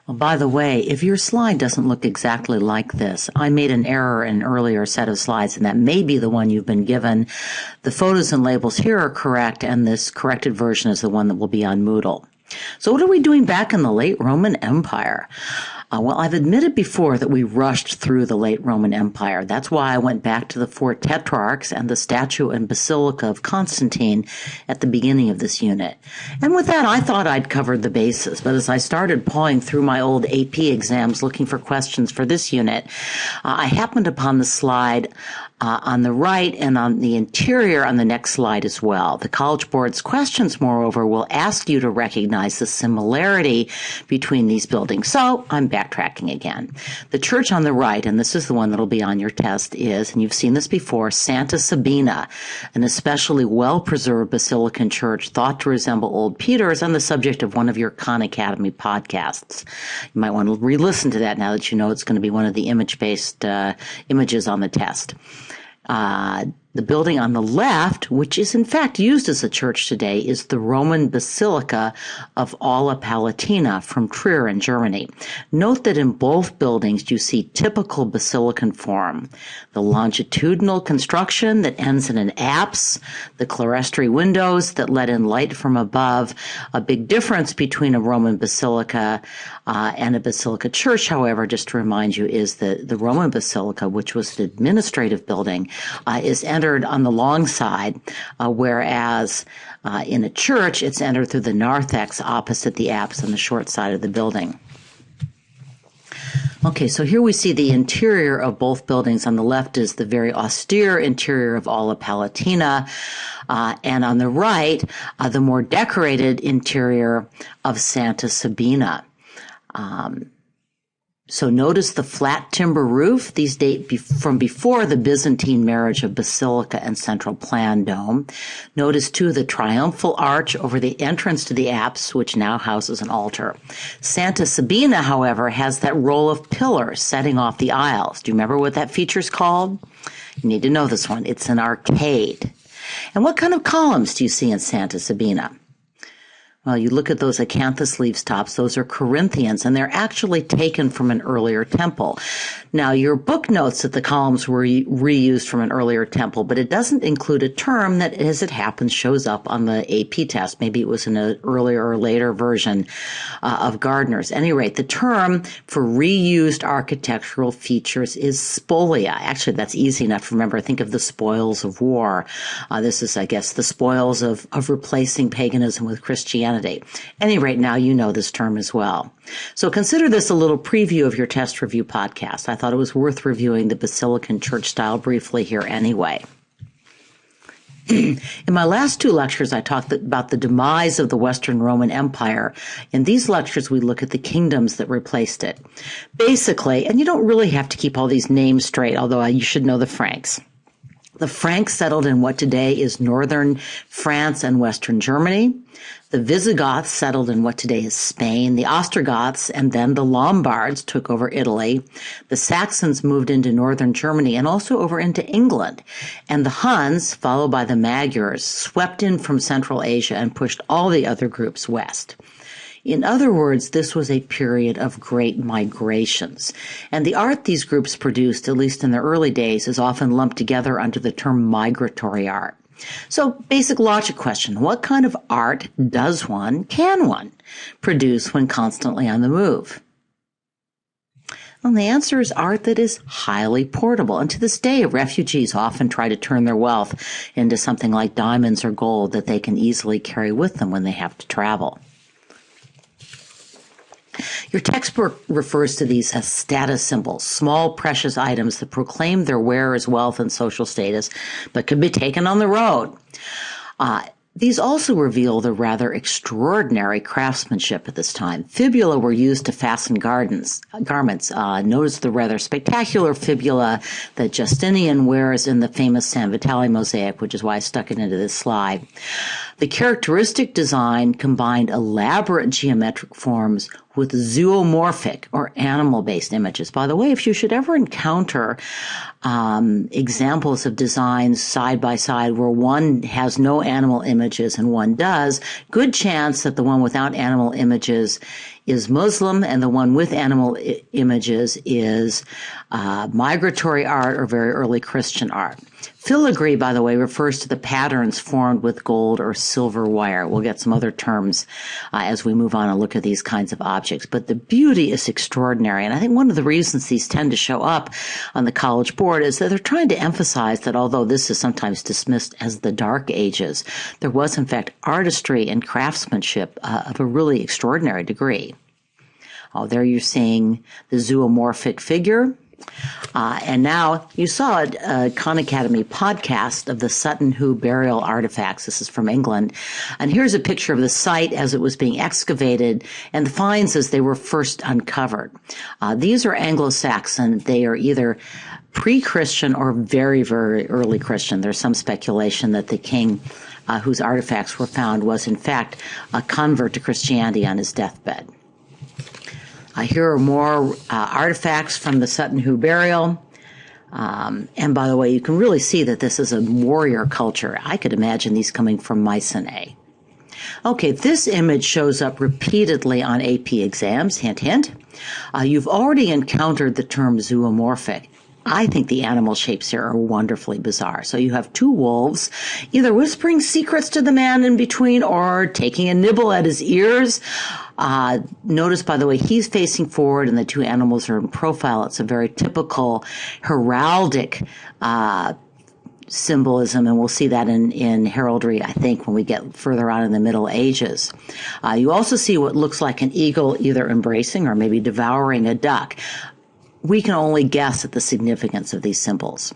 Well, by the way, if your slide doesn't look exactly like this, I made an error in an earlier set of slides, and that may be the one you've been given. The photos and labels here are correct, and this corrected version is the one that will be on Moodle. So what are we doing back in the late Roman Empire? Well, I've admitted before that we rushed through the late Roman Empire. That's why I went back to the 4 tetrarchs and the statue and basilica of Constantine at the beginning of this unit. And with that, I thought I'd covered the bases. But as I started pawing through my old AP exams looking for questions for this unit, I happened upon the slide on the right and on the interior on the next slide as well. The College Board's questions, moreover, will ask you to recognize the similarity between these buildings. So I'm backtracking again. The church on the right, and this is the one that'll be on your test, is, and you've seen this before, Santa Sabina, an especially well-preserved Basilican church thought to resemble Old Peter's and the subject of one of your Khan Academy podcasts. You might want to re-listen to that now that you know it's going to be one of the image-based images on the test. The building on the left, which is in fact used as a church today, is the Roman Basilica of Alla Palatina from Trier in Germany. Note that in both buildings you see typical Basilican form. The longitudinal construction that ends in an apse, the clerestory windows that let in light from above. A big difference between a Roman basilica and a basilica church, however, just to remind you, is that the Roman basilica, which was an administrative building, is entered on the long side, whereas in a church, it's entered through the narthex opposite the apse on the short side of the building. Okay, so here we see the interior of both buildings. On the left is the very austere interior of Alla Palatina, and on the right, the more decorated interior of Santa Sabina. So notice the flat timber roof. These date from before the Byzantine marriage of basilica and central plan dome. Notice, too, the triumphal arch over the entrance to the apse, which now houses an altar. Santa Sabina, however, has that row of pillars setting off the aisles. Do you remember what that feature's called? You need to know this one. It's an arcade. And what kind of columns do you see in Santa Sabina? Well, you look at those acanthus leaves tops, those are Corinthians, and they're actually taken from an earlier temple. Now, your book notes that the columns were reused from an earlier temple, but it doesn't include a term that, as it happens, shows up on the AP test. Maybe it was in an earlier or later version of Gardner's. At any rate, the term for reused architectural features is spolia. Actually, that's easy enough to remember. Think of the spoils of war. This is, I guess, the spoils of replacing paganism with Christianity. At any rate, now you know this term as well. So consider this a little preview of your test review podcast. I thought it was worth reviewing the Basilican church style briefly here anyway. In my last 2 lectures, I talked about the demise of the Western Roman Empire. In these lectures, we look at the kingdoms that replaced it. Basically, and you don't really have to keep all these names straight, although you should know the Franks. The Franks settled in what today is northern France and western Germany. The Visigoths settled in what today is Spain. The Ostrogoths and then the Lombards took over Italy. The Saxons moved into northern Germany and also over into England. And the Huns, followed by the Magyars, swept in from Central Asia and pushed all the other groups west. In other words, this was a period of great migrations. And the art these groups produced, at least in their early days, is often lumped together under the term migratory art. So, basic logic question, what kind of art can one produce when constantly on the move? Well, the answer is art that is highly portable. And to this day, refugees often try to turn their wealth into something like diamonds or gold that they can easily carry with them when they have to travel. Your textbook refers to these as status symbols, small precious items that proclaim their wearer's wealth and social status, but could be taken on the road. These also reveal the rather extraordinary craftsmanship at this time. Fibula were used to fasten garments. Notice the rather spectacular fibula that Justinian wears in the famous San Vitale mosaic, which is why I stuck it into this slide. The characteristic design combined elaborate geometric forms with zoomorphic or animal-based images. By the way, if you should ever encounter examples of designs side by side where one has no animal images and one does, good chance that the one without animal images is Muslim, and the one with animal images is migratory art or very early Christian art. Filigree, by the way, refers to the patterns formed with gold or silver wire. We'll get some other terms as we move on and look at these kinds of objects. But the beauty is extraordinary. And I think one of the reasons these tend to show up on the College Board is that they're trying to emphasize that although this is sometimes dismissed as the Dark Ages, there was, in fact, artistry and craftsmanship of a really extraordinary degree. Oh, there you're seeing the zoomorphic figure. And now you saw a Khan Academy podcast of the Sutton Hoo burial artifacts. This is from England. And here's a picture of the site as it was being excavated and the finds as they were first uncovered. These are Anglo-Saxon. They are either pre-Christian or very, very early Christian. There's some speculation that the king whose artifacts were found was, in fact, a convert to Christianity on his deathbed. Here are more artifacts from the Sutton Hoo burial. And by the way, you can really see that this is a warrior culture. I could imagine these coming from Mycenae. Okay, this image shows up repeatedly on AP exams. Hint, hint. You've already encountered the term zoomorphic. I think the animal shapes here are wonderfully bizarre. So you have two wolves, either whispering secrets to the man in between or taking a nibble at his ears. Notice, by the way, he's facing forward and the two animals are in profile. It's a very typical heraldic symbolism, and we'll see that in heraldry, I think, when we get further on in the Middle Ages. You also see what looks like an eagle either embracing or maybe devouring a duck. We can only guess at the significance of these symbols.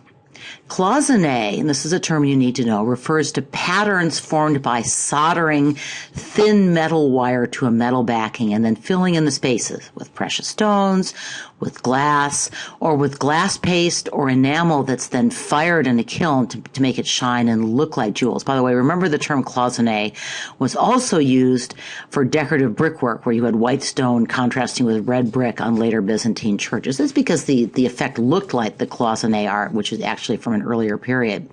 Cloisonné, and this is a term you need to know, refers to patterns formed by soldering thin metal wire to a metal backing and then filling in the spaces with precious stones, with glass, or with glass paste or enamel that's then fired in a kiln to make it shine and look like jewels. By the way, remember the term cloisonné was also used for decorative brickwork where you had white stone contrasting with red brick on later Byzantine churches. That's because the effect looked like the cloisonné art, which is actually from an earlier period.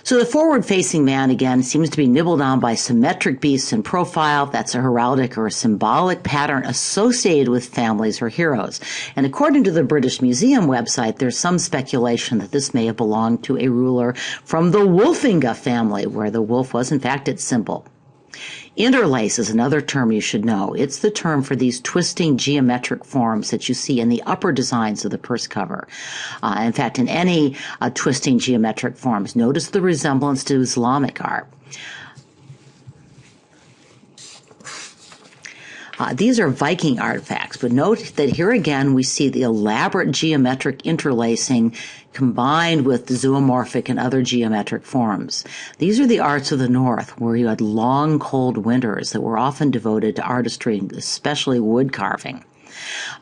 So the forward-facing man, again, seems to be nibbled on by symmetric beasts in profile. That's a heraldic or a symbolic pattern associated with families or heroes. And according to the British Museum website, there's some speculation that this may have belonged to a ruler from the Wolfinga family, where the wolf was, in fact, its symbol. Interlace is another term you should know. It's the term for these twisting geometric forms that you see in the upper designs of the purse cover. In fact, in any twisting geometric forms, notice the resemblance to Islamic art. These are Viking artifacts, but note that here again we see the elaborate geometric interlacing combined with the zoomorphic and other geometric forms. These are the arts of the North, where you had long, cold winters that were often devoted to artistry, especially wood carving.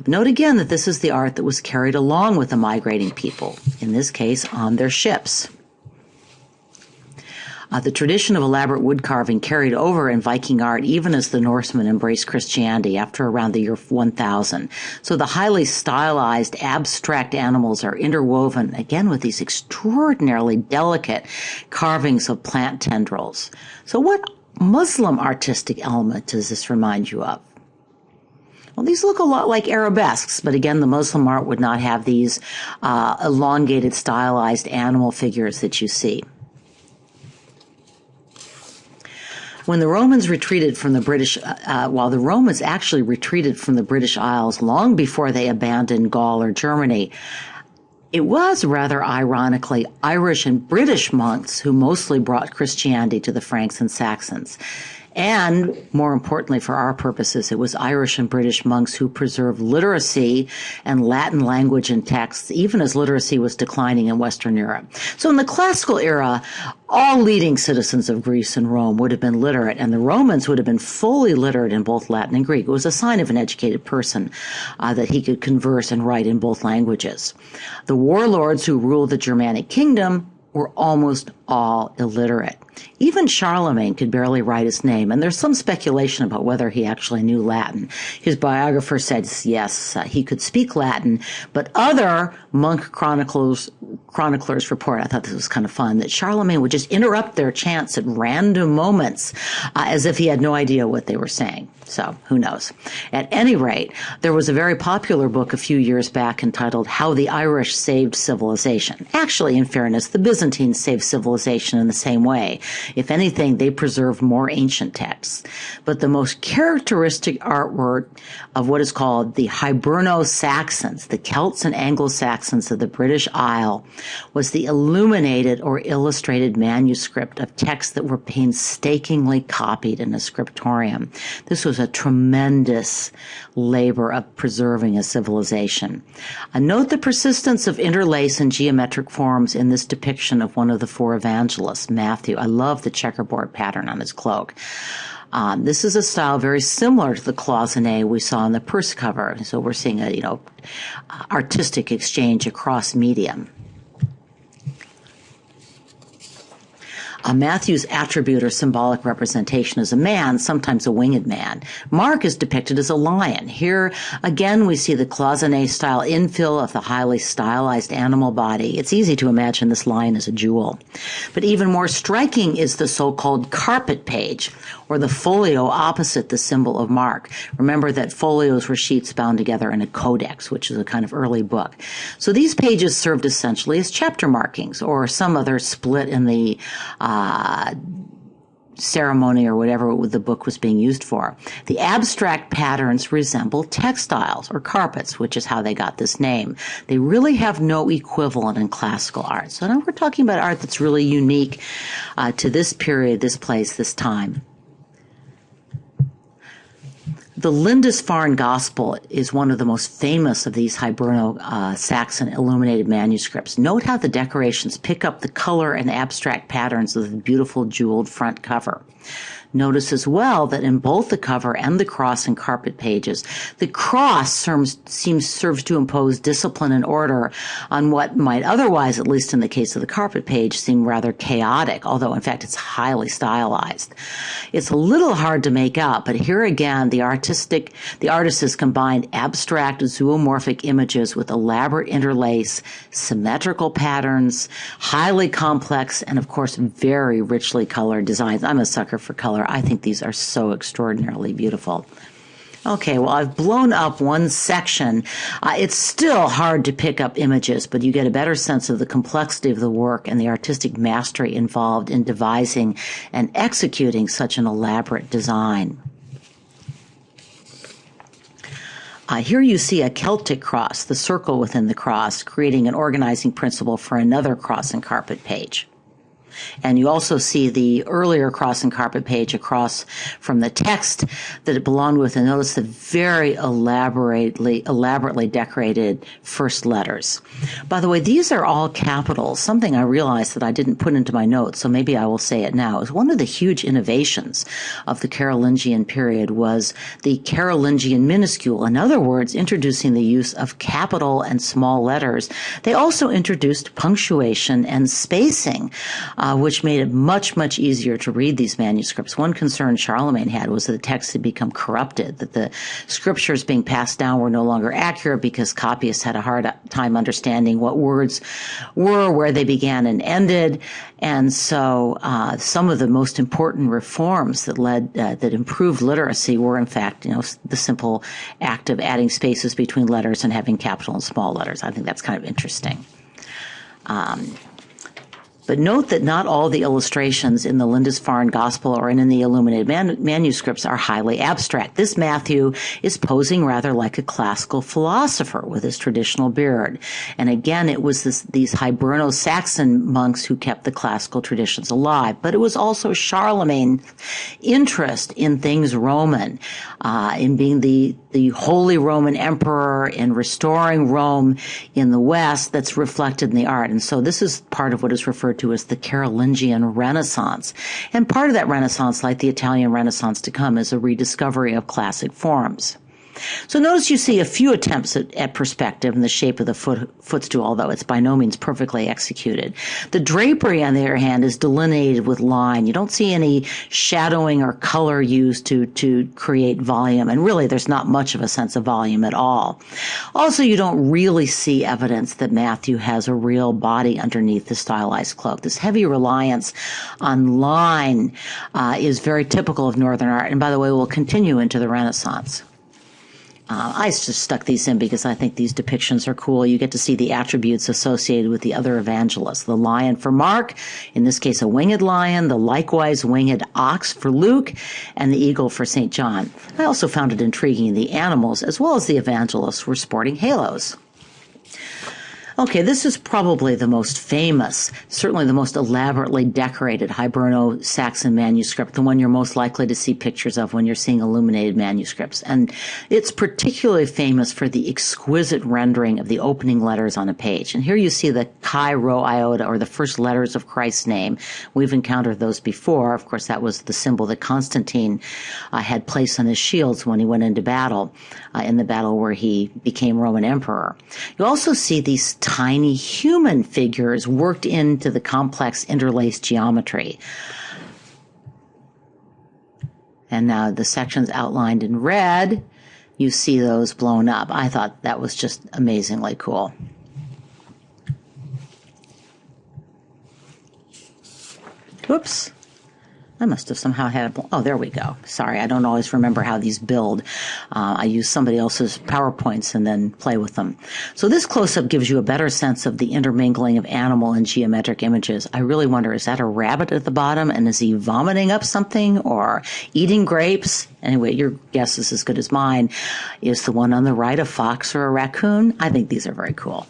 Note again that this is the art that was carried along with the migrating people, in this case on their ships. The tradition of elaborate wood carving carried over in Viking art even as the Norsemen embraced Christianity after around the year 1000. So the highly stylized, abstract animals are interwoven, again, with these extraordinarily delicate carvings of plant tendrils. So what Muslim artistic element does this remind you of? Well, these look a lot like arabesques, but again, the Muslim art would not have these elongated, stylized animal figures that you see. When the Romans retreated from the British, while the Romans actually retreated from the British Isles long before they abandoned Gaul or Germany, it was rather ironically Irish and British monks who mostly brought Christianity to the Franks and Saxons. And more importantly for our purposes, it was Irish and British monks who preserved literacy and Latin language and texts, even as literacy was declining in Western Europe. So in the classical era, all leading citizens of Greece and Rome would have been literate, and the Romans would have been fully literate in both Latin and Greek. It was a sign of an educated person that he could converse and write in both languages. The warlords who ruled the Germanic kingdom were almost all illiterate. Even Charlemagne could barely write his name, and there's some speculation about whether he actually knew Latin. His biographer said yes, he could speak Latin, but other monk chroniclers report, I thought this was kind of fun, that Charlemagne would just interrupt their chants at random moments as if he had no idea what they were saying. So who knows? At any rate, there was a very popular book a few years back entitled How the Irish Saved Civilization. Actually, in fairness, the Byzantines saved civilization in the same way. If anything, they preserved more ancient texts. But the most characteristic artwork of what is called the Hiberno-Saxons, the Celts and Anglo-Saxons of the British Isle, was the illuminated or illustrated manuscript of texts that were painstakingly copied in a scriptorium. This was a tremendous labor of preserving a civilization. Note the persistence of interlace and geometric forms in this depiction of one of the four evangelists, Matthew. I love the checkerboard pattern on his cloak. This is a style very similar to the cloisonne we saw in the purse cover. So we're seeing a, artistic exchange across medium. Matthew's attribute or symbolic representation is a man, sometimes a winged man. Mark is depicted as a lion. Here, again, we see the cloisonne-style infill of the highly stylized animal body. It's easy to imagine this lion as a jewel. But even more striking is the so-called carpet page, or the folio opposite the symbol of Mark. Remember that folios were sheets bound together in a codex, which is a kind of early book. So these pages served essentially as chapter markings, or some other split in the ceremony or whatever the book was being used for. The abstract patterns resemble textiles or carpets, which is how they got this name. They really have no equivalent in classical art. So now we're talking about art that's really unique to this period, this place, this time. The Lindisfarne Gospel is one of the most famous of these Hiberno-Saxon illuminated manuscripts. Note how the decorations pick up the color and abstract patterns of the beautiful jeweled front cover. Notice as well that in both the cover and the cross and carpet pages, the cross serves to impose discipline and order on what might otherwise, at least in the case of the carpet page, seem rather chaotic, although in fact it's highly stylized. It's a little hard to make out, but here again, the artist has combined abstract zoomorphic images with elaborate interlace, symmetrical patterns, highly complex, and of course, very richly colored designs. I'm a sucker for color. I think these are so extraordinarily beautiful. Okay, well, I've blown up one section. It's still hard to pick up images, but you get a better sense of the complexity of the work and the artistic mastery involved in devising and executing such an elaborate design. Here you see a Celtic cross, the circle within the cross, creating an organizing principle for another cross and carpet page. And you also see the earlier cross and carpet page across from the text that it belonged with, and notice the very elaborately decorated first letters. By the way, these are all capitals, something I realized that I didn't put into my notes, so maybe I will say it now. Is one of the huge innovations of the Carolingian period was the Carolingian minuscule. In other words, introducing the use of capital and small letters. They also introduced punctuation and spacing, which made it much, much easier to read these manuscripts. One concern Charlemagne had was that the text had become corrupted, that the scriptures being passed down were no longer accurate because copyists had a hard time understanding what words were, where they began and ended. And so some of the most important reforms that improved literacy were, in fact, the simple act of adding spaces between letters and having capital and small letters. I think that's kind of interesting. But note that not all the illustrations in the Lindisfarne Gospel or in the illuminated manuscripts are highly abstract. This Matthew is posing rather like a classical philosopher with his traditional beard. And again, it was these Hiberno-Saxon monks who kept the classical traditions alive. But it was also Charlemagne's interest in things Roman, in being the Holy Roman Emperor, in restoring Rome in the West, that's reflected in the art. And so this is part of what is referred to as the Carolingian Renaissance. And part of that Renaissance, like the Italian Renaissance to come, is a rediscovery of classic forms. So notice you see a few attempts at perspective in the shape of the footstool, although it's by no means perfectly executed. The drapery, on the other hand, is delineated with line. You don't see any shadowing or color used to create volume, and really there's not much of a sense of volume at all. Also, you don't really see evidence that Matthew has a real body underneath the stylized cloak. This heavy reliance on line is very typical of Northern art, and by the way, will continue into the Renaissance. I just stuck these in because I think these depictions are cool. You get to see the attributes associated with the other evangelists. The lion for Mark, in this case a winged lion, the likewise winged ox for Luke, and the eagle for St. John. I also found it intriguing the animals as well as the evangelists were sporting halos. Okay, this is probably the most famous, certainly the most elaborately decorated Hiberno-Saxon manuscript, the one you're most likely to see pictures of when you're seeing illuminated manuscripts. And it's particularly famous for the exquisite rendering of the opening letters on a page. And here you see the Chi Rho Iota, or the first letters of Christ's name. We've encountered those before. Of course, that was the symbol that Constantine had placed on his shields when he went into battle, in the battle where he became Roman emperor. You also see these tiny human figures worked into the complex interlaced geometry. And now the sections outlined in red, you see those blown up. I thought that was just amazingly cool. Whoops. I must have somehow had oh, there we go. Sorry, I don't always remember how these build. I use somebody else's PowerPoints and then play with them. So this close-up gives you a better sense of the intermingling of animal and geometric images. I really wonder, is that a rabbit at the bottom, and is he vomiting up something or eating grapes? Anyway, your guess is as good as mine. Is the one on the right a fox or a raccoon? I think these are very cool.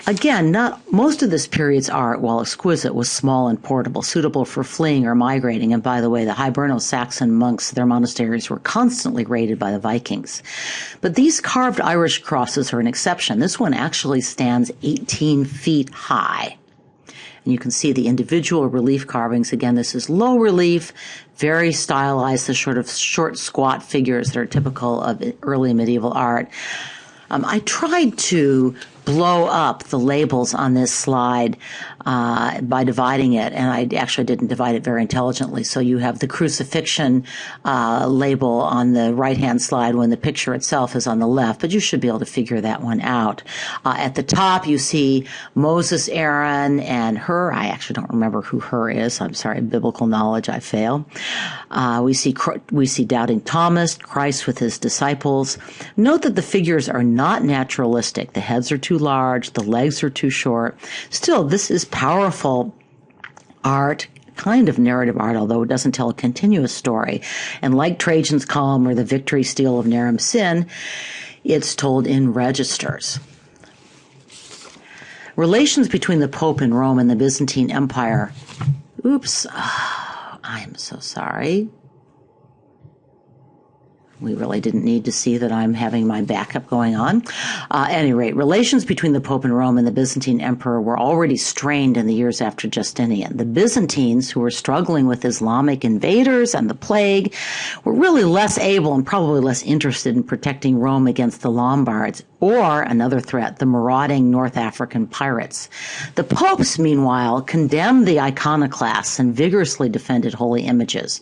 Again, most of this period's art, while exquisite, was small and portable, suitable for fleeing or migrating. And by the way, the Hiberno-Saxon monks, their monasteries were constantly raided by the Vikings. But these carved Irish crosses are an exception. This one actually stands 18 feet high. And you can see the individual relief carvings. Again, this is low relief, very stylized, the sort of short, squat figures that are typical of early medieval art. I tried to blow up the labels on this slide by dividing it, and I actually didn't divide it very intelligently. So you have the crucifixion label on the right-hand slide when the picture itself is on the left, but you should be able to figure that one out. At the top, you see Moses, Aaron, and Hur. I actually don't remember who Hur is. I'm sorry, biblical knowledge, I fail. We see doubting Thomas, Christ with his disciples. Note that the figures are not naturalistic. The heads are too large, the legs are too short. Still, this is powerful art, kind of narrative art, although it doesn't tell a continuous story. And like Trajan's column or the victory stele of Naram Sin, it's told in registers. Relations between the Pope in Rome and the Byzantine Empire. Oops, I am so sorry. We really didn't need to see that I'm having my backup going on. At any rate, relations between the Pope in Rome and the Byzantine Emperor were already strained in the years after Justinian. The Byzantines, who were struggling with Islamic invaders and the plague, were really less able and probably less interested in protecting Rome against the Lombards or another threat, the marauding North African pirates. The popes, meanwhile, condemned the iconoclasts and vigorously defended holy images.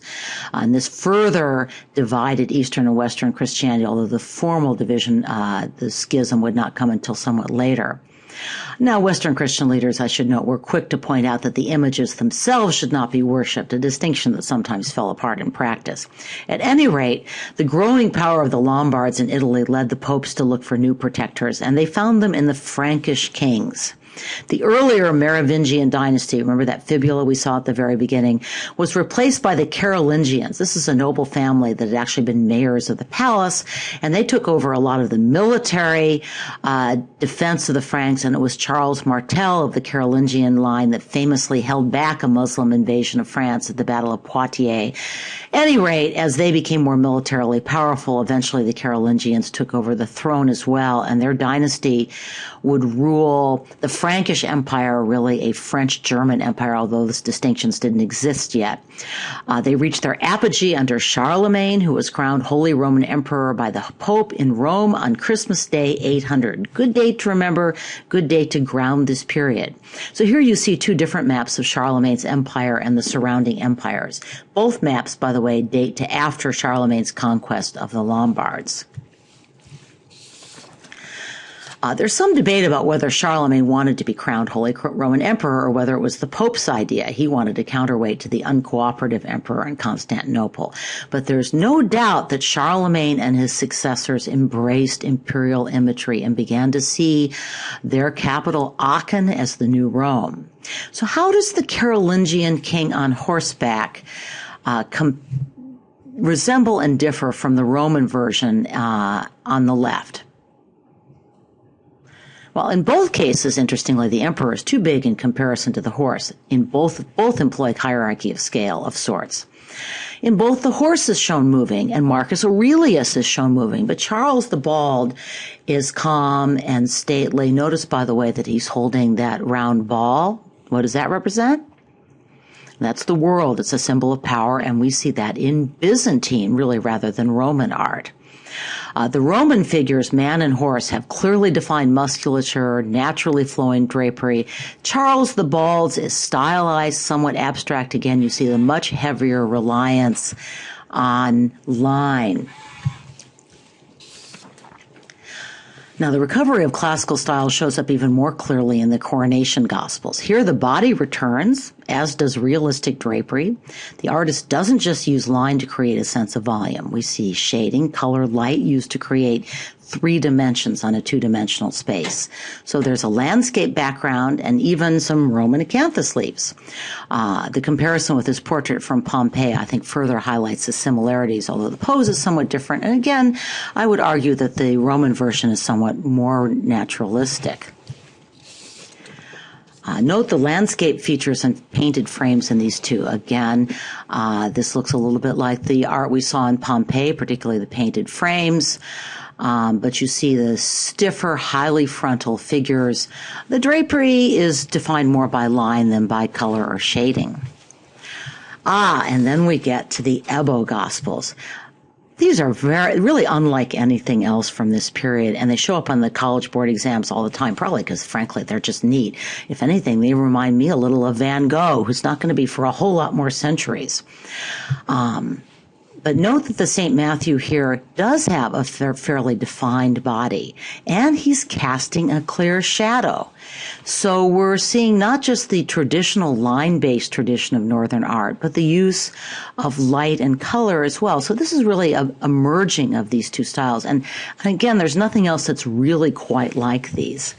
And this further divided Eastern and Western Christianity, although the formal division, the schism, would not come until somewhat later. Now, Western Christian leaders, I should note, were quick to point out that the images themselves should not be worshipped, a distinction that sometimes fell apart in practice. At any rate, the growing power of the Lombards in Italy led the popes to look for new protectors, and they found them in the Frankish kings. The earlier Merovingian dynasty, remember that fibula we saw at the very beginning, was replaced by the Carolingians. This is a noble family that had actually been mayors of the palace, and they took over a lot of the military defense of the Franks, and it was Charles Martel of the Carolingian line that famously held back a Muslim invasion of France at the Battle of Poitiers. At any rate, as they became more militarily powerful, eventually the Carolingians took over the throne as well, and their dynasty would rule the Frankish Empire, really a French-German empire, although those distinctions didn't exist yet. They reached their apogee under Charlemagne, who was crowned Holy Roman Emperor by the Pope in Rome on Christmas Day 800. Good date to remember, good date to ground this period. So here you see two different maps of Charlemagne's empire and the surrounding empires. Both maps, by the way, date to after Charlemagne's conquest of the Lombards. There's some debate about whether Charlemagne wanted to be crowned Holy Roman Emperor or whether it was the Pope's idea. He wanted a counterweight to the uncooperative emperor in Constantinople. But there's no doubt that Charlemagne and his successors embraced imperial imagery and began to see their capital Aachen as the new Rome. So how does the Carolingian king on horseback resemble and differ from the Roman version on the left? Well, in both cases, interestingly, the emperor is too big in comparison to the horse. In both employ hierarchy of scale of sorts. In both, the horse is shown moving, and Marcus Aurelius is shown moving, but Charles the Bald is calm and stately. Notice, by the way, that he's holding that round ball. What does that represent? That's the world. It's a symbol of power, and we see that in Byzantine, really, rather than Roman art. The Roman figures, man and horse, have clearly defined musculature, naturally flowing drapery. Charles the Bald's is stylized, somewhat abstract. Again, you see the much heavier reliance on line. Now, the recovery of classical style shows up even more clearly in the coronation gospels. Here, the body returns, as does realistic drapery. The artist doesn't just use line to create a sense of volume. We see shading, color, light used to create 3 dimensions on a 2-dimensional space. So there's a landscape background and even some Roman acanthus leaves. The comparison with his portrait from Pompeii, I think, further highlights the similarities, although the pose is somewhat different. And again, I would argue that the Roman version is somewhat more naturalistic. Note the landscape features and painted frames in these two. Again, this looks a little bit like the art we saw in Pompeii, particularly the painted frames. But you see the stiffer, highly frontal figures. The drapery is defined more by line than by color or shading. And then we get to the Ebo Gospels. These are really unlike anything else from this period, and they show up on the College Board exams all the time, probably because, frankly, they're just neat. If anything, they remind me a little of Van Gogh, who's not going to be for a whole lot more centuries. But note that the St. Matthew here does have a fairly defined body, and he's casting a clear shadow. So we're seeing not just the traditional line-based tradition of Northern art, but the use of light and color as well. So this is really a merging of these two styles. And again, there's nothing else that's really quite like these.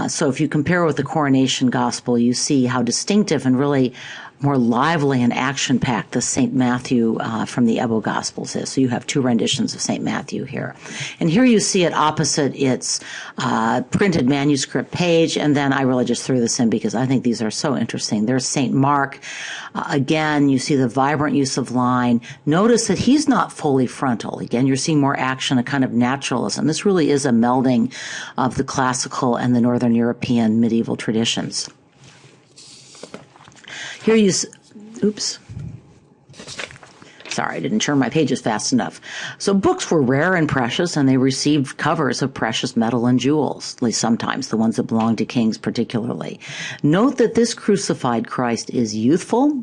So if you compare with the Coronation Gospel, you see how distinctive and really more lively and action-packed the St. Matthew from the Ebo Gospels is. So you have 2 renditions of St. Matthew here. And here you see it opposite its printed manuscript page, and then I really just threw this in because I think these are so interesting. There's St. Mark. Again, you see the vibrant use of line. Notice that he's not fully frontal. Again, you're seeing more action, a kind of naturalism. This really is a melding of the classical and the Northern European medieval traditions. Here you, oops. Sorry, I didn't turn my pages fast enough. So books were rare and precious, and they received covers of precious metal and jewels, at least sometimes, the ones that belonged to kings particularly. Note that this crucified Christ is youthful,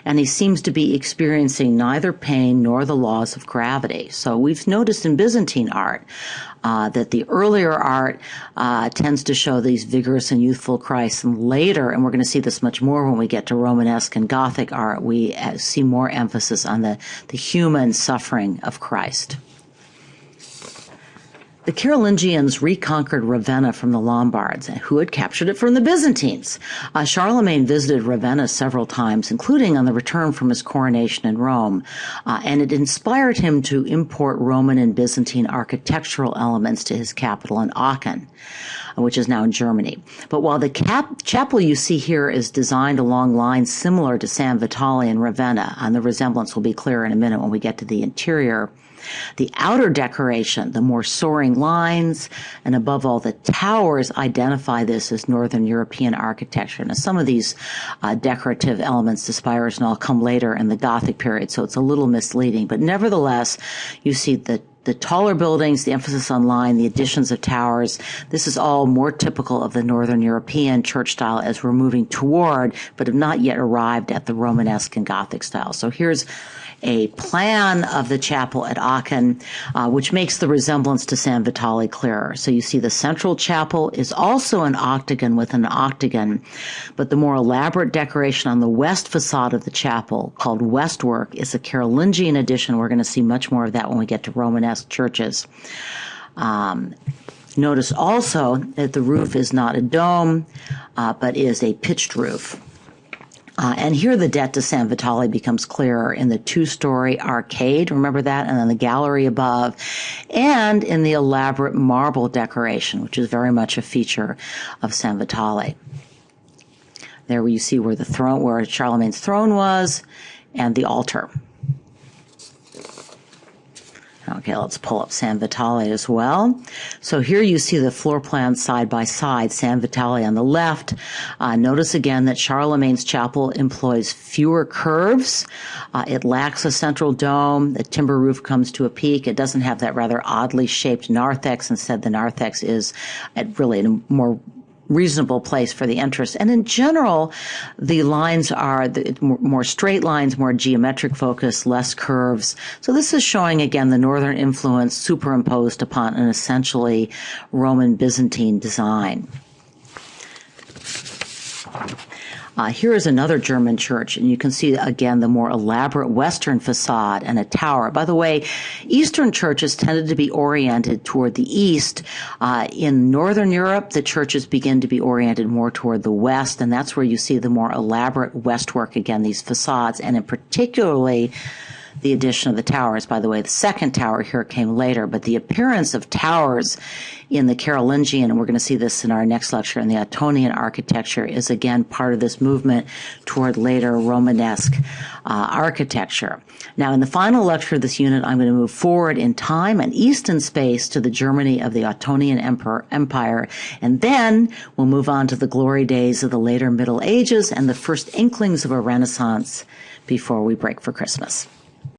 and he seems to be experiencing neither pain nor the laws of gravity. So we've noticed in Byzantine art that the earlier art tends to show these vigorous and youthful Christs, and later, and we're going to see this much more when we get to Romanesque and Gothic art, we see more emphasis on the human suffering of Christ. The Carolingians reconquered Ravenna from the Lombards, who had captured it from the Byzantines. Charlemagne visited Ravenna several times, including on the return from his coronation in Rome, and it inspired him to import Roman and Byzantine architectural elements to his capital in Aachen, which is now in Germany. But while the chapel you see here is designed along lines similar to San Vitale in Ravenna, and the resemblance will be clear in a minute when we get to the interior, The outer decoration, the more soaring lines, and above all the towers identify this as Northern European architecture. Now, some of these decorative elements, the spires and all, come later in the Gothic period, so it's a little misleading. But nevertheless, you see the taller buildings, the emphasis on line, the additions of towers. This is all more typical of the Northern European church style as we're moving toward, but have not yet arrived at the Romanesque and Gothic style. So here's a plan of the chapel at Aachen, which makes the resemblance to San Vitale clearer. So you see the central chapel is also an octagon with an octagon, but the more elaborate decoration on the west facade of the chapel, called westwork, is a Carolingian addition. We're going to see much more of that when we get to Romanesque churches. Notice also that the roof is not a dome, but is a pitched roof. And here the debt to San Vitale becomes clearer in the two-story arcade, remember that, and then the gallery above, and in the elaborate marble decoration, which is very much a feature of San Vitale. There you see where the throne, where Charlemagne's throne was, and the altar. Okay, let's pull up San Vitale as well. So here you see the floor plan side by side, San Vitale on the left. Notice again that Charlemagne's chapel employs fewer curves. It lacks a central dome. The timber roof comes to a peak. It doesn't have that rather oddly shaped narthex. Instead, the narthex is really a more reasonable place for the entrance. And in general, the lines are more straight lines, more geometric focus, less curves. So this is showing, again, the northern influence superimposed upon an essentially Roman Byzantine design. Here is another German church, and you can see, again, the more elaborate western facade and a tower. By the way, Eastern churches tended to be oriented toward the east. In Northern Europe, the churches begin to be oriented more toward the west, and that's where you see the more elaborate westwork, again, these facades, and in particularly the addition of the towers. By the way, the second tower here came later, but the appearance of towers in the Carolingian, and we're going to see this in our next lecture, in the Ottonian architecture, is again part of this movement toward later Romanesque architecture. Now, in the final lecture of this unit, I'm going to move forward in time and east in space to the Germany of the Ottonian Empire, and then we'll move on to the glory days of the later Middle Ages and the first inklings of a Renaissance before we break for Christmas.